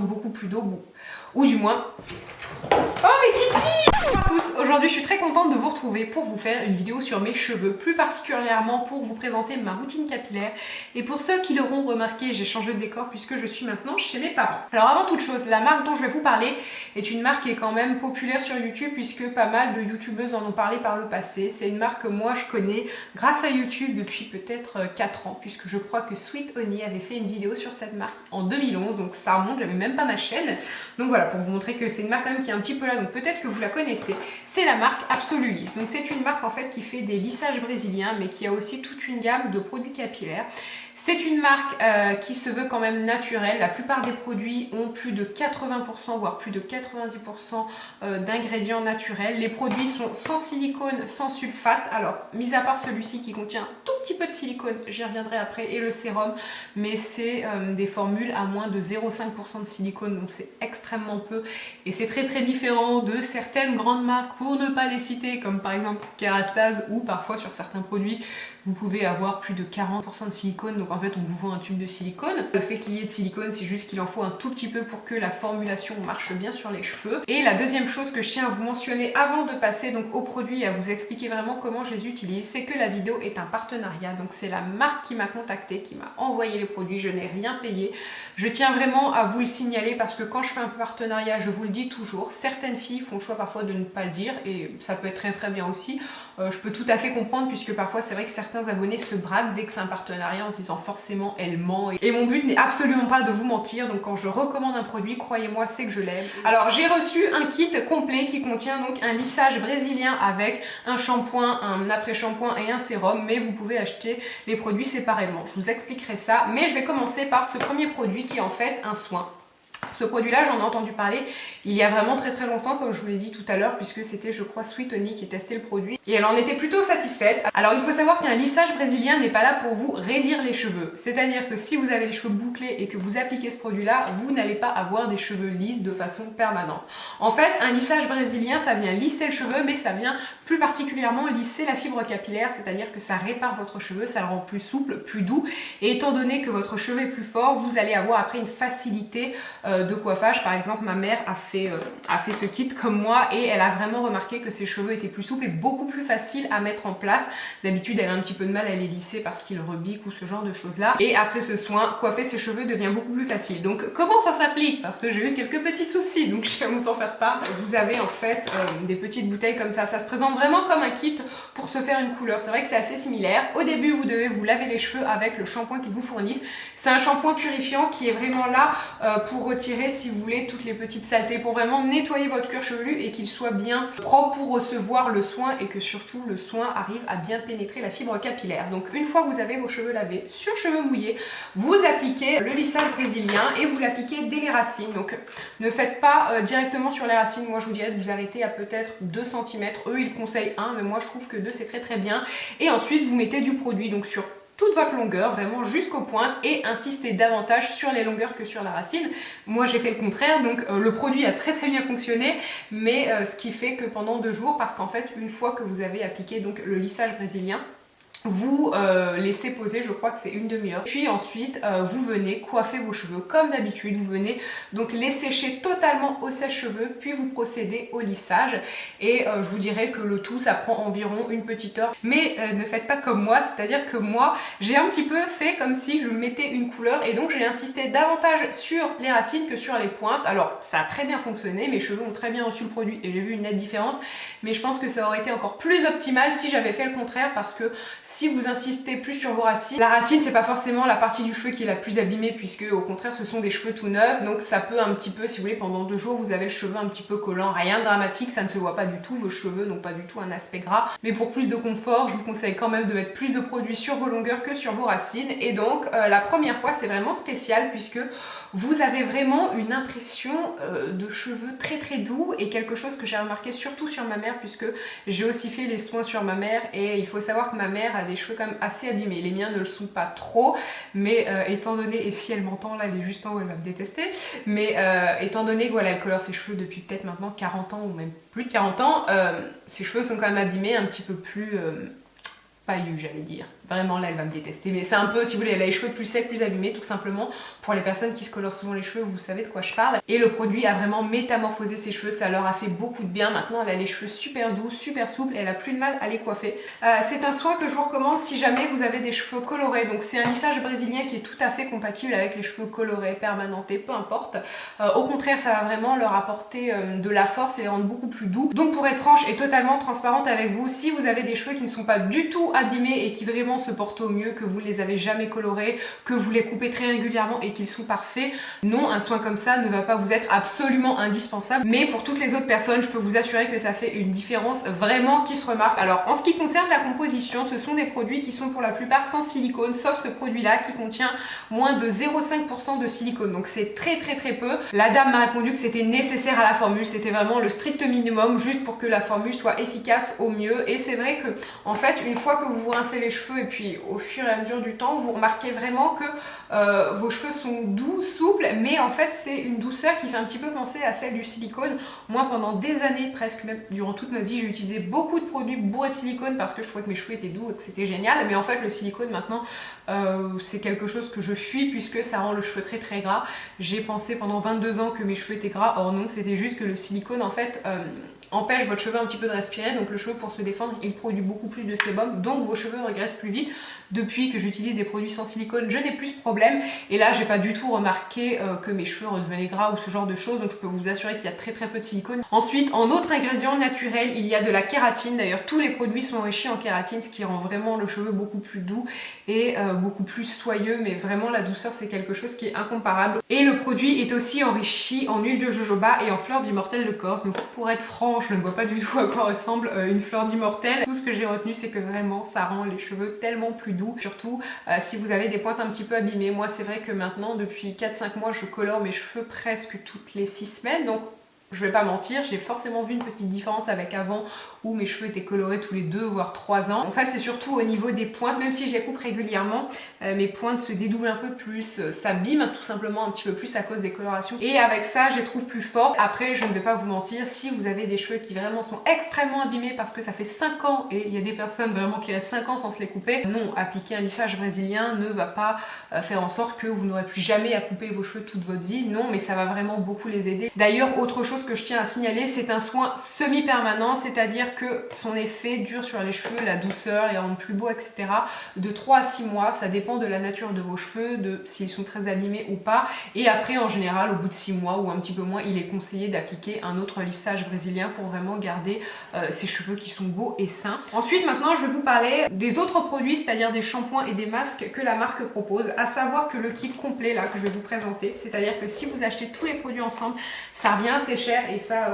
demande beaucoup plus d'eau, ou du moins... Oh mais Kitty! Bonjour à tous, aujourd'hui je suis très contente de vous retrouver pour vous faire une vidéo sur mes cheveux, plus particulièrement pour vous présenter ma routine capillaire. Et pour ceux qui l'auront remarqué, j'ai changé de décor puisque je suis maintenant chez mes parents. Alors avant toute chose, la marque dont je vais vous parler est une marque qui est quand même populaire sur YouTube puisque pas mal de youtubeuses en ont parlé par le passé. C'est une marque que moi je connais grâce à YouTube depuis peut-être 4 ans puisque je crois que Sweet Honey avait fait une vidéo sur cette marque en 2011, donc ça remonte, j'avais même pas ma chaîne. Donc voilà, pour vous montrer que c'est une marque quand même qui est un petit peu là, donc peut-être que vous la connaissez. C'est la marque Absolulis. Donc c'est une marque en fait qui fait des lissages brésiliens mais qui a aussi toute une gamme de produits capillaires. C'est une marque qui se veut quand même naturelle. La plupart des produits ont plus de 80% voire plus de 90% d'ingrédients naturels. Les produits sont sans silicone, sans sulfate. Alors, mis à part celui-ci qui contient un tout petit peu de silicone, j'y reviendrai après, et le sérum, mais c'est des formules à moins de 0,5% de silicone, donc c'est extrêmement peu. Et c'est très très différent de certaines grandes marques, pour ne pas les citer, comme par exemple Kerastase, ou parfois sur certains produits, vous pouvez avoir plus de 40% de silicone, donc en fait on vous vend un tube de silicone. Le fait qu'il y ait de silicone, c'est juste qu'il en faut un tout petit peu pour que la formulation marche bien sur les cheveux. Et la deuxième chose que je tiens à vous mentionner avant de passer donc aux produits et à vous expliquer vraiment comment je les utilise, c'est que la vidéo est un partenariat. Donc c'est la marque qui m'a contacté, qui m'a envoyé les produits, je n'ai rien payé. Je tiens vraiment à vous le signaler parce que quand je fais un partenariat, je vous le dis toujours, certaines filles font le choix parfois de ne pas le dire et ça peut être très très bien aussi. Je peux tout à fait comprendre puisque parfois c'est vrai que certains abonnés se braquent dès que c'est un partenariat en se disant forcément elle ment. Et mon but n'est absolument pas de vous mentir, donc quand je recommande un produit, croyez-moi, c'est que je l'aime. Alors j'ai reçu un kit complet qui contient donc un lissage brésilien avec un shampoing, un après-shampoing et un sérum, mais vous pouvez acheter les produits séparément. Je vous expliquerai ça, mais je vais commencer par ce premier produit qui est en fait un soin. Ce produit-là, j'en ai entendu parler il y a vraiment très très longtemps, comme je vous l'ai dit tout à l'heure, puisque c'était, je crois, Sweet Honey qui testait le produit. Et elle en était plutôt satisfaite. Alors, il faut savoir qu'un lissage brésilien n'est pas là pour vous raidir les cheveux. C'est-à-dire que si vous avez les cheveux bouclés et que vous appliquez ce produit-là, vous n'allez pas avoir des cheveux lisses de façon permanente. En fait, un lissage brésilien, ça vient lisser le cheveu, mais ça vient plus particulièrement lisser la fibre capillaire, c'est-à-dire que ça répare votre cheveu, ça le rend plus souple, plus doux. Et étant donné que votre cheveu est plus fort, vous allez avoir après une facilité de coiffage. Par exemple, ma mère a fait ce kit comme moi et elle a vraiment remarqué que ses cheveux étaient plus souples et beaucoup plus faciles à mettre en place. D'habitude, elle a un petit peu de mal à les lisser parce qu'ils rebiquent ou ce genre de choses là. Et après ce soin, coiffer ses cheveux devient beaucoup plus facile. Donc comment ça s'applique? Parce que j'ai eu quelques petits soucis, donc je vais vous en faire part. Vous avez en fait des petites bouteilles comme ça. Ça se présente vraiment comme un kit pour se faire une couleur. C'est vrai que c'est assez similaire. Au début, vous devez vous laver les cheveux avec le shampoing qu'ils vous fournissent. C'est un shampoing purifiant qui est vraiment là pour retirer, si vous voulez, toutes les petites saletés, pour vraiment nettoyer votre cuir chevelu et qu'il soit bien propre pour recevoir le soin et que surtout le soin arrive à bien pénétrer la fibre capillaire. Donc une fois que vous avez vos cheveux lavés sur cheveux mouillés, vous appliquez le lissage brésilien et vous l'appliquez dès les racines. Donc ne faites pas directement sur les racines. Moi je vous dirais de vous arrêter à peut-être 2 cm. Eux ils conseillent 1, mais moi je trouve que 2 c'est très très bien. Et ensuite vous mettez du produit donc sur toute votre longueur, vraiment jusqu'aux pointes, et insistez davantage sur les longueurs que sur la racine. Moi j'ai fait le contraire, donc le produit a très très bien fonctionné, mais ce qui fait que pendant 2 jours, parce qu'en fait une fois que vous avez appliqué donc le lissage brésilien, vous laissez poser, je crois que c'est une demi-heure. Puis ensuite, vous venez coiffer vos cheveux comme d'habitude. Vous venez donc les sécher totalement au sèche-cheveux, puis vous procédez au lissage. Et je vous dirais que le tout, ça prend environ une petite heure. Mais ne faites pas comme moi, c'est-à-dire que moi, j'ai un petit peu fait comme si je mettais une couleur. Et donc, j'ai insisté davantage sur les racines que sur les pointes. Alors, ça a très bien fonctionné. Mes cheveux ont très bien reçu le produit et j'ai vu une nette différence. Mais je pense que ça aurait été encore plus optimal si j'avais fait le contraire, parce que si vous insistez plus sur vos racines, la racine c'est pas forcément la partie du cheveu qui est la plus abîmée, puisque au contraire ce sont des cheveux tout neufs, donc ça peut un petit peu, si vous voulez, pendant 2 jours vous avez le cheveu un petit peu collant, rien de dramatique, ça ne se voit pas du tout, vos cheveux n'ont pas du tout un aspect gras, mais pour plus de confort je vous conseille quand même de mettre plus de produits sur vos longueurs que sur vos racines. Et donc la première fois c'est vraiment spécial puisque vous avez vraiment une impression de cheveux très très doux, et quelque chose que j'ai remarqué surtout sur ma mère, puisque j'ai aussi fait les soins sur ma mère, et il faut savoir que ma mère a des cheveux quand même assez abîmés. Les miens ne le sont pas trop, mais étant donné, et si elle m'entend là, elle est juste en haut, elle va me détester, mais étant donné que voilà, elle colore ses cheveux depuis peut-être maintenant 40 ans ou même plus de 40 ans, ses cheveux sont quand même abîmés, un petit peu plus paillus, j'allais dire. Vraiment là elle va me détester, mais c'est un peu, si vous voulez, elle a les cheveux plus secs, plus abîmés, tout simplement. Pour les personnes qui se colorent souvent les cheveux, vous savez de quoi je parle. Et le produit a vraiment métamorphosé ses cheveux, ça leur a fait beaucoup de bien. Maintenant elle a les cheveux super doux, super souples, elle a plus de mal à les coiffer. C'est un soin que je vous recommande si jamais vous avez des cheveux colorés. Donc c'est un lissage brésilien qui est tout à fait compatible avec les cheveux colorés, permanentés, peu importe. Au contraire, ça va vraiment leur apporter de la force et les rendre beaucoup plus doux. Donc pour être franche et totalement transparente avec vous, si vous avez des cheveux qui ne sont pas du tout abîmés et qui vraiment se portent au mieux, que vous les avez jamais colorés, que vous les coupez très régulièrement et qu'ils sont parfaits, non, un soin comme ça ne va pas vous être absolument indispensable. Mais pour toutes les autres personnes, je peux vous assurer que ça fait une différence vraiment qui se remarque. Alors en ce qui concerne la composition, ce sont des produits qui sont pour la plupart sans silicone, sauf ce produit là qui contient moins de 0,5% de silicone, donc c'est très peu. La dame m'a répondu que c'était nécessaire à la formule, c'était vraiment le strict minimum juste pour que la formule soit efficace au mieux. Et c'est vrai que en fait une fois que vous vous rincez les cheveux et puis au fur et à mesure du temps, vous remarquez vraiment que vos cheveux sont doux, souples, mais en fait c'est une douceur qui fait un petit peu penser à celle du silicone. Moi pendant des années, presque même durant toute ma vie, j'ai utilisé beaucoup de produits bourrés de silicone parce que je trouvais que mes cheveux étaient doux et que c'était génial. Mais en fait le silicone maintenant c'est quelque chose que je fuis puisque ça rend le cheveu très gras. J'ai pensé pendant 22 ans que mes cheveux étaient gras, or non, c'était juste que le silicone en fait empêche votre cheveu un petit peu de respirer, donc le cheveu pour se défendre il produit beaucoup plus de sébum, donc vos cheveux régressent plus vite. Depuis que j'utilise des produits sans silicone, je n'ai plus ce problème et là j'ai pas du tout remarqué que mes cheveux redevenaient gras ou ce genre de choses, donc je peux vous assurer qu'il y a très peu de silicone. Ensuite, en autre ingrédient naturel, il y a de la kératine. D'ailleurs tous les produits sont enrichis en kératine, ce qui rend vraiment le cheveu beaucoup plus doux et beaucoup plus soyeux, mais vraiment la douceur c'est quelque chose qui est incomparable. Et le produit est aussi enrichi en huile de jojoba et en fleur d'immortelle de Corse, donc pour être franche, je ne vois pas du tout à quoi ressemble une fleur d'immortelle. Tout ce que j'ai retenu c'est que vraiment ça rend les cheveux tellement plus doux, surtout si vous avez des pointes un petit peu abîmées. Moi c'est vrai que maintenant depuis 4-5 mois je colore mes cheveux presque toutes les 6 semaines, donc je vais pas mentir, j'ai forcément vu une petite différence avec avant où mes cheveux étaient colorés tous les 2 voire 3 ans. En fait c'est surtout au niveau des pointes, même si je les coupe régulièrement, mes pointes se dédoublent un peu plus, s'abîment tout simplement un petit peu plus à cause des colorations. Et avec ça je les trouve plus fortes. Après je ne vais pas vous mentir, si vous avez des cheveux qui vraiment sont extrêmement abîmés parce que ça fait 5 ans et il y a des personnes vraiment qui restent 5 ans sans se les couper, non, appliquer un lissage brésilien ne va pas faire en sorte que vous n'aurez plus jamais à couper vos cheveux toute votre vie, non, mais ça va vraiment beaucoup les aider. D'ailleurs autre chose que je tiens à signaler, c'est un soin semi-permanent, c'est-à-dire que son effet dure sur les cheveux, la douceur, les rendre plus beaux, etc. de 3 à 6 mois, ça dépend de la nature de vos cheveux, de s'ils sont très abîmés ou pas. Et après en général au bout de 6 mois ou un petit peu moins, il est conseillé d'appliquer un autre lissage brésilien pour vraiment garder ces cheveux qui sont beaux et sains. Ensuite maintenant je vais vous parler des autres produits, c'est-à-dire des shampoings et des masques que la marque propose, à savoir que le kit complet là que je vais vous présenter, c'est-à-dire que si vous achetez tous les produits ensemble, ça revient assez cher et ça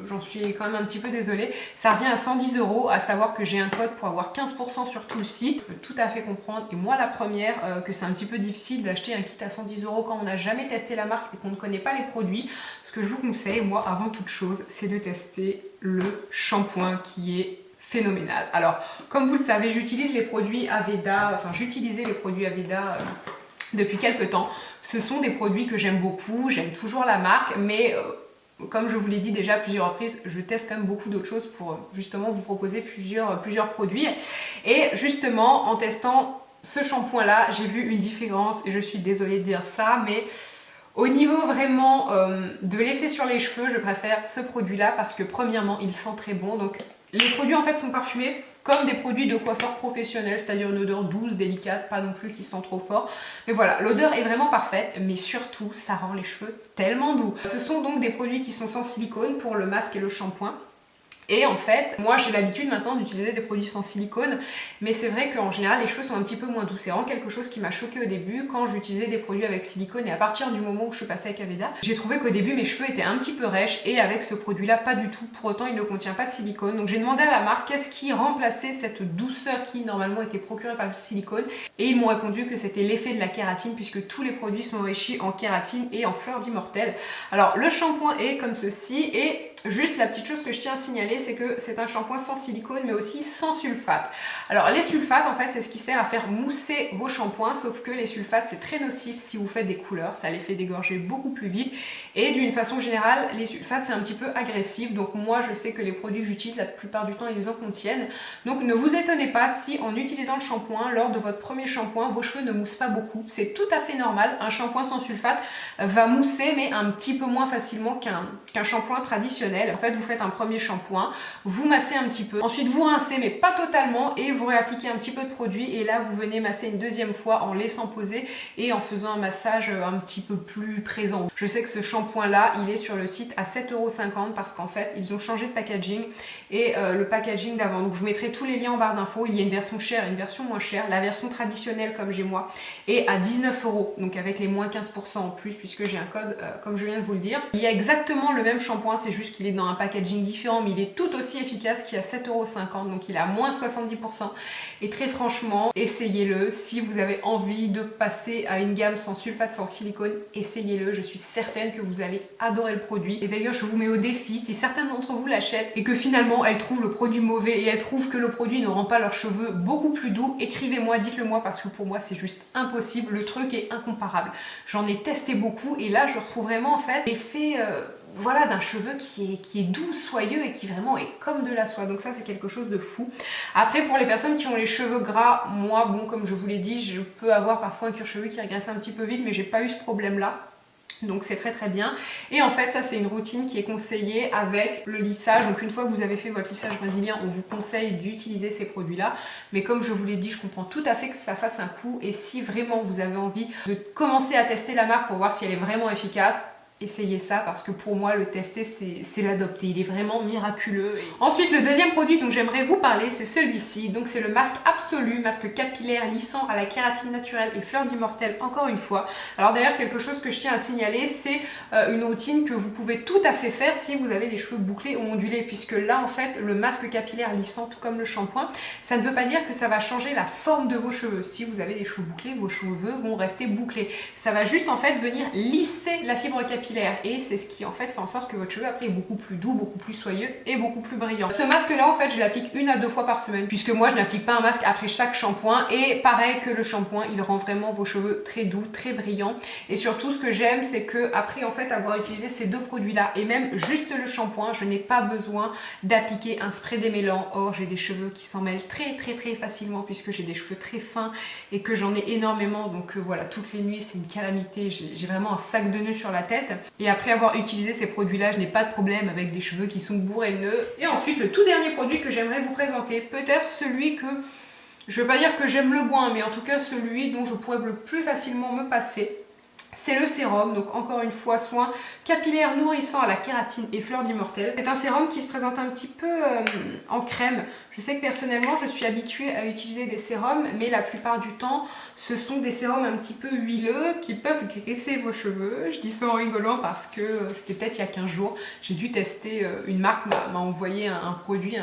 j'en suis quand même un petit peu désolée, ça revient à 110 €, à savoir que j'ai un code pour avoir 15% sur tout le site. Je peux tout à fait comprendre, et moi la première, que c'est un petit peu difficile d'acheter un kit à 110 € quand on n'a jamais testé la marque et qu'on ne connaît pas les produits. Ce que je vous conseille, moi avant toute chose, c'est de tester le shampoing qui est phénoménal. Alors comme vous le savez, j'utilise les produits Aveda, enfin j'utilisais les produits Aveda depuis quelques temps. Ce sont des produits que j'aime beaucoup, j'aime toujours la marque, mais comme je vous l'ai dit déjà à plusieurs reprises, je teste quand même beaucoup d'autres choses pour justement vous proposer plusieurs produits. Et justement, en testant ce shampoing là, j'ai vu une différence, et je suis désolée de dire ça, mais au niveau vraiment de l'effet sur les cheveux, je préfère ce produit là parce que premièrement, il sent très bon. Donc les produits en fait sont parfumés comme des produits de coiffeur professionnel, c'est-à-dire une odeur douce, délicate, pas non plus qui sent trop fort. Mais voilà, l'odeur est vraiment parfaite, mais surtout, ça rend les cheveux tellement doux. Ce sont donc des produits qui sont sans silicone pour le masque et le shampoing. Et en fait, moi j'ai l'habitude maintenant d'utiliser des produits sans silicone, mais c'est vrai qu'en général les cheveux sont un petit peu moins doux. C'est vraiment quelque chose qui m'a choqué au début quand j'utilisais des produits avec silicone, et à partir du moment où je suis passée avec Aveda, j'ai trouvé qu'au début mes cheveux étaient un petit peu rêches, et avec ce produit là pas du tout. Pour autant il ne contient pas de silicone, donc j'ai demandé à la marque qu'est-ce qui remplaçait cette douceur qui normalement était procurée par le silicone, et ils m'ont répondu que c'était l'effet de la kératine, puisque tous les produits sont enrichis en kératine et en fleur d'immortelle. Alors le shampoing est comme ceci, et Juste la petite chose que je tiens à signaler, c'est que c'est un shampoing sans silicone mais aussi sans sulfate. Alors les sulfates en fait c'est ce qui sert à faire mousser vos shampoings, sauf que les sulfates c'est très nocif si vous faites des couleurs, ça les fait dégorger beaucoup plus vite et d'une façon générale les sulfates c'est un petit peu agressif, donc moi je sais que les produits que j'utilise la plupart du temps ils en contiennent, donc ne vous étonnez pas si en utilisant le shampoing lors de votre premier shampoing vos cheveux ne moussent pas beaucoup, c'est tout à fait normal, un shampoing sans sulfate va mousser mais un petit peu moins facilement qu'un shampoing traditionnel. En fait, vous faites un premier shampoing, vous massez un petit peu, ensuite vous rincez mais pas totalement et vous réappliquez un petit peu de produit et là vous venez masser une deuxième fois en laissant poser et en faisant un massage un petit peu plus présent. Je sais que ce shampoing là, il est sur le site à 7,50 € parce qu'en fait, ils ont changé de packaging et le packaging d'avant. Donc je vous mettrai tous les liens en barre d'infos. Il y a une version chère et une version moins chère. La version traditionnelle comme j'ai moi est à 19 €, donc avec les moins 15% en plus puisque j'ai un code comme je viens de vous le dire. Il y a exactement le même shampoing, c'est juste qu'il est dans un packaging différent mais il est tout aussi efficace qui est à 7,50 €, donc il est à moins 70% et très franchement essayez-le si vous avez envie de passer à une gamme sans sulfate, sans silicone, essayez-le, je suis certaine que vous allez adorer le produit et d'ailleurs je vous mets au défi, si certaines d'entre vous l'achètent et que finalement elles trouvent le produit mauvais et elles trouvent que le produit ne rend pas leurs cheveux beaucoup plus doux, écrivez-moi, dites-le moi parce que pour moi c'est juste impossible, le truc est incomparable. J'en ai testé beaucoup et là je retrouve vraiment en fait l'effet voilà, d'un cheveu qui est doux, soyeux et qui vraiment est comme de la soie. Donc ça c'est quelque chose de fou. Après pour les personnes qui ont les cheveux gras, moi bon comme je vous l'ai dit, je peux avoir parfois un cuir chevelu qui régresse un petit peu vite mais j'ai pas eu ce problème là. Donc c'est très très bien. Et en fait ça c'est une routine qui est conseillée avec le lissage. Donc une fois que vous avez fait votre lissage brésilien, on vous conseille d'utiliser ces produits là. Mais comme je vous l'ai dit, je comprends tout à fait que ça fasse un coup. Et si vraiment vous avez envie de commencer à tester la marque pour voir si elle est vraiment efficace, essayez ça parce que pour moi le tester c'est l'adopter, il est vraiment miraculeux. Ensuite le deuxième produit dont j'aimerais vous parler c'est celui-ci, donc c'est le masque absolu, masque capillaire lissant à la kératine naturelle et fleur d'immortelle encore une fois. Alors d'ailleurs quelque chose que je tiens à signaler, c'est une routine que vous pouvez tout à fait faire si vous avez des cheveux bouclés ou ondulés, puisque là en fait le masque capillaire lissant tout comme le shampoing, ça ne veut pas dire que ça va changer la forme de vos cheveux. Si vous avez des cheveux bouclés, vos cheveux vont rester bouclés, ça va juste en fait venir lisser la fibre capillaire et c'est ce qui en fait en sorte que votre cheveu après est beaucoup plus doux, beaucoup plus soyeux et beaucoup plus brillant. Ce masque là en fait je l'applique 1 à 2 fois par semaine puisque moi je n'applique pas un masque après chaque shampoing et pareil que le shampoing il rend vraiment vos cheveux très doux, très brillants et surtout ce que j'aime c'est que après en fait avoir utilisé ces deux produits là et même juste le shampoing je n'ai pas besoin d'appliquer un spray démêlant. Or j'ai des cheveux qui s'en mêlent très facilement puisque j'ai des cheveux très fins et que j'en ai énormément donc voilà toutes les nuits c'est une calamité, j'ai vraiment un sac de nœuds sur la tête. Et après avoir utilisé ces produits là je n'ai pas de problème avec des cheveux qui sont bourrés de nœuds. Et ensuite le tout dernier produit que j'aimerais vous présenter, peut-être celui que je veux pas dire que j'aime le moins mais en tout cas celui dont je pourrais le plus facilement me passer, c'est le sérum. Donc encore une fois soin capillaire nourrissant à la kératine et fleur d'immortelle. C'est un sérum qui se présente un petit peu en crème. Je sais que personnellement je suis habituée à utiliser des sérums mais la plupart du temps ce sont des sérums un petit peu huileux qui peuvent graisser vos cheveux. Je dis ça en rigolant parce que c'était peut-être il y a 15 jours, j'ai dû tester, une marque m'a envoyé un produit,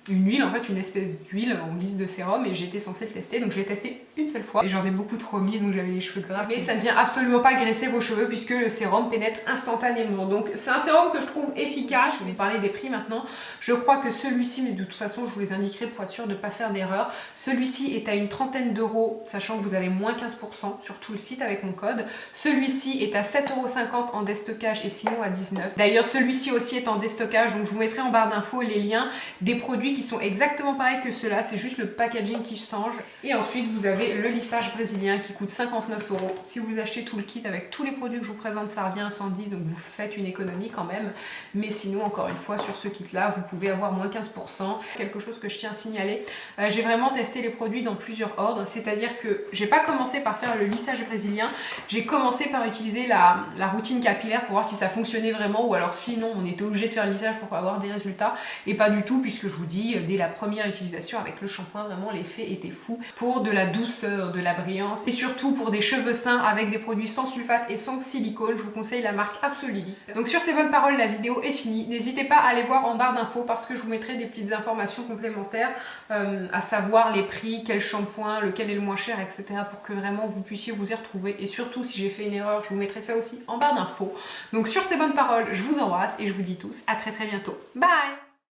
une huile, en fait une espèce d'huile en guise de sérum et j'étais censée le tester, donc je l'ai testé une seule fois et j'en ai beaucoup trop mis donc j'avais les cheveux gras mais ça ne vient absolument pas graisser vos cheveux puisque le sérum pénètre instantanément. Donc c'est un sérum que je trouve efficace. Je vais parler des prix maintenant. Je crois que celui-ci, mais de toute façon je vous les indiquerai pour être sûr de ne pas faire d'erreur, celui-ci est à une trentaine d'euros sachant que vous avez moins 15% sur tout le site avec mon code. Celui-ci est à 7,50 € en déstockage et sinon à 19 €. D'ailleurs celui-ci aussi est en déstockage donc je vous mettrai en barre d'infos les liens des produits qui sont exactement pareils que ceux-là, c'est juste le packaging qui change. Et ensuite vous avez le lissage brésilien qui coûte 59 €. Si vous achetez tout le kit avec tous les produits que je vous présente ça revient à 110, donc vous faites une économie quand même. Mais sinon encore une fois sur ce kit là vous pouvez avoir moins 15%. Quelque chose que je tiens à signaler, j'ai vraiment testé les produits dans plusieurs ordres, c'est-à-dire que j'ai pas commencé par faire le lissage brésilien, j'ai commencé par utiliser la routine capillaire pour voir si ça fonctionnait vraiment ou alors sinon on était obligé de faire le lissage pour avoir des résultats et pas du tout puisque je vous dis oui, dès la première utilisation avec le shampoing, vraiment l'effet était fou. Pour de la douceur, de la brillance et surtout pour des cheveux sains avec des produits sans sulfate et sans silicone, je vous conseille la marque Absolulis. Donc sur ces bonnes paroles, la vidéo est finie. N'hésitez pas à aller voir en barre d'infos parce que je vous mettrai des petites informations complémentaires, à savoir les prix, quel shampoing, lequel est le moins cher, etc. pour que vraiment vous puissiez vous y retrouver. Et surtout, si j'ai fait une erreur, je vous mettrai ça aussi en barre d'infos. Donc sur ces bonnes paroles, je vous embrasse et je vous dis tous à très bientôt. Bye!